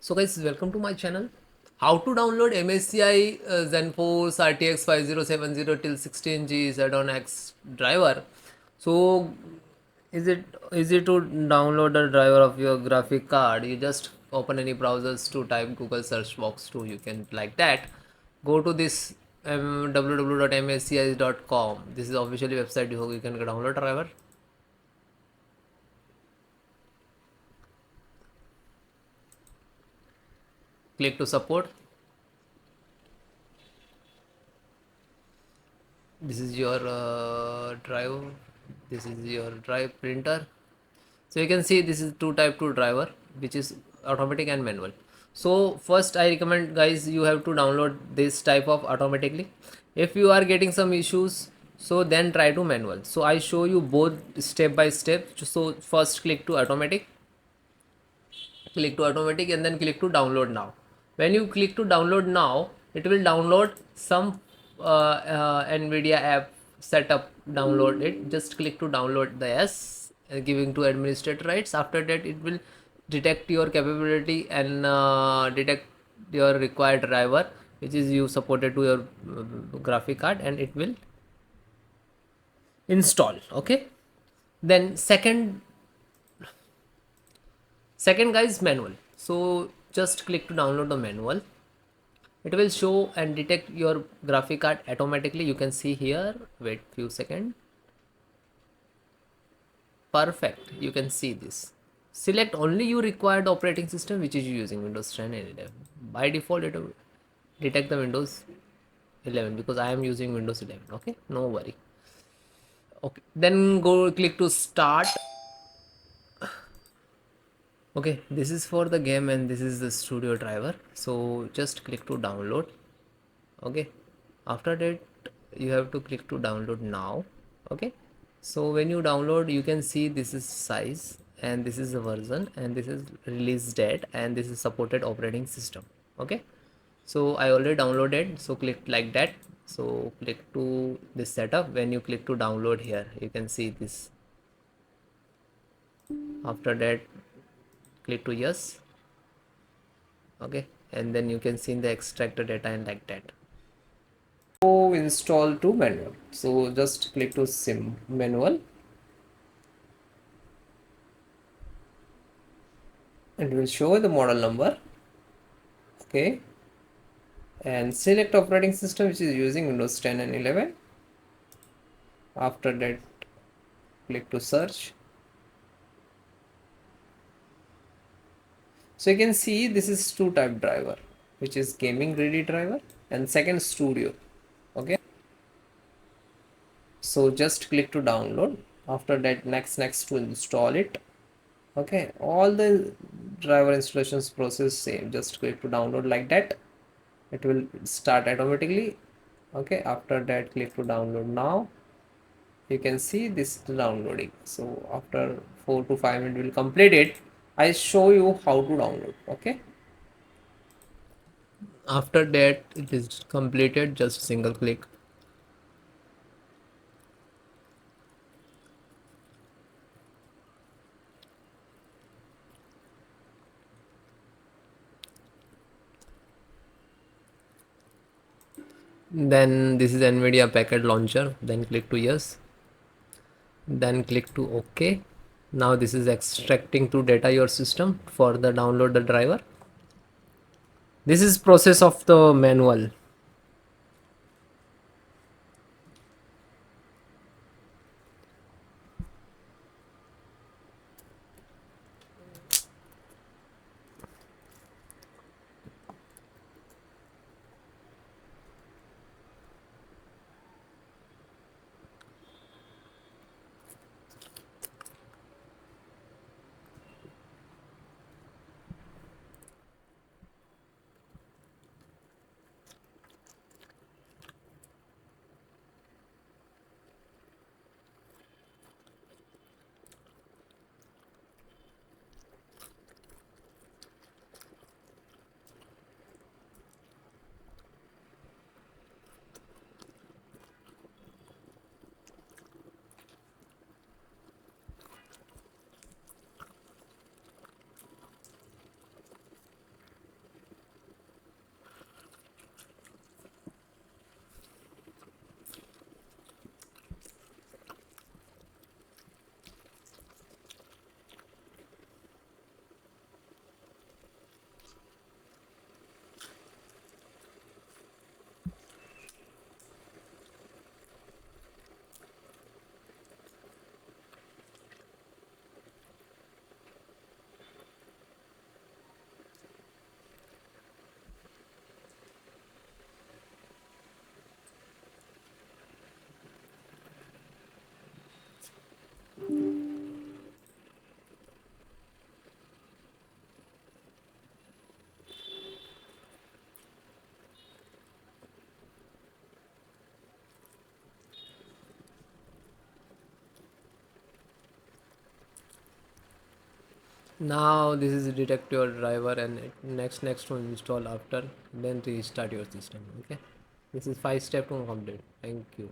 So guys, welcome to my channel. How to download MSCI GeForce RTX 5070 till 16G Z-on-X driver. So is it easy to download the driver of your graphic card? You just open any browsers to type Google search box too. You can like that. Go to this www.msci.com. This is officially website you can download driver. Click to support. This is your drive. This is your drive printer. So you can see this is type 2 driver, which is automatic and manual. So first I recommend guys, you have to download this type of automatically. If you are getting some issues, so then try to manual. So I show you both step by step. So first click to automatic, and then click to download now. When you click to download now, it will download some NVIDIA app setup. Download it. Just click to download the yes, giving to administrator rights. After that, it will detect your capability and detect your required driver, which is you supported to your graphic card, and it will install. Okay. Then second guys, manual. So just click to download the manual. It will show and detect your graphic card automatically. You can see here, wait few seconds. Perfect, you can see this. Select only your required operating system, which is using Windows 10 and 11. By default it will detect the Windows 11 because I am using Windows 11. Okay, no worry. Okay, then go click to start. Okay, this is for the game and this is the studio driver. So just click to download. Okay, after that you have to click to download now. Okay, so when you download, you can see this is size and this is the version and this is release date and this is supported operating system. Okay, so I already downloaded, so click like that. So click to this setup. When you click to download here, you can see this. After that, click to yes. Okay, and then you can see in the extract the data and like that. So install to manual. So just click to sim manual. It will show the model number. Okay, and select operating system which is using Windows 10 and 11. After that, click to search. So you can see this is two type driver, which is gaming ready driver and second studio. Okay, so just click to download. After that, next to install it. Okay, all the driver installations process same. Just click to download like that. It will start automatically. Okay, after that, click to download now. You can see this downloading. So after 4 to 5 minutes will complete it. I show you how to download. Okay, after that it is completed, just single click. Then this is NVIDIA packet launcher. Then click to yes. Then click to OK. Now this is extracting to data your system for the download the driver. This is process of the manual. Now this is detect your driver and next to install after, then restart your system. Okay, this is 5 step to complete. Thank you.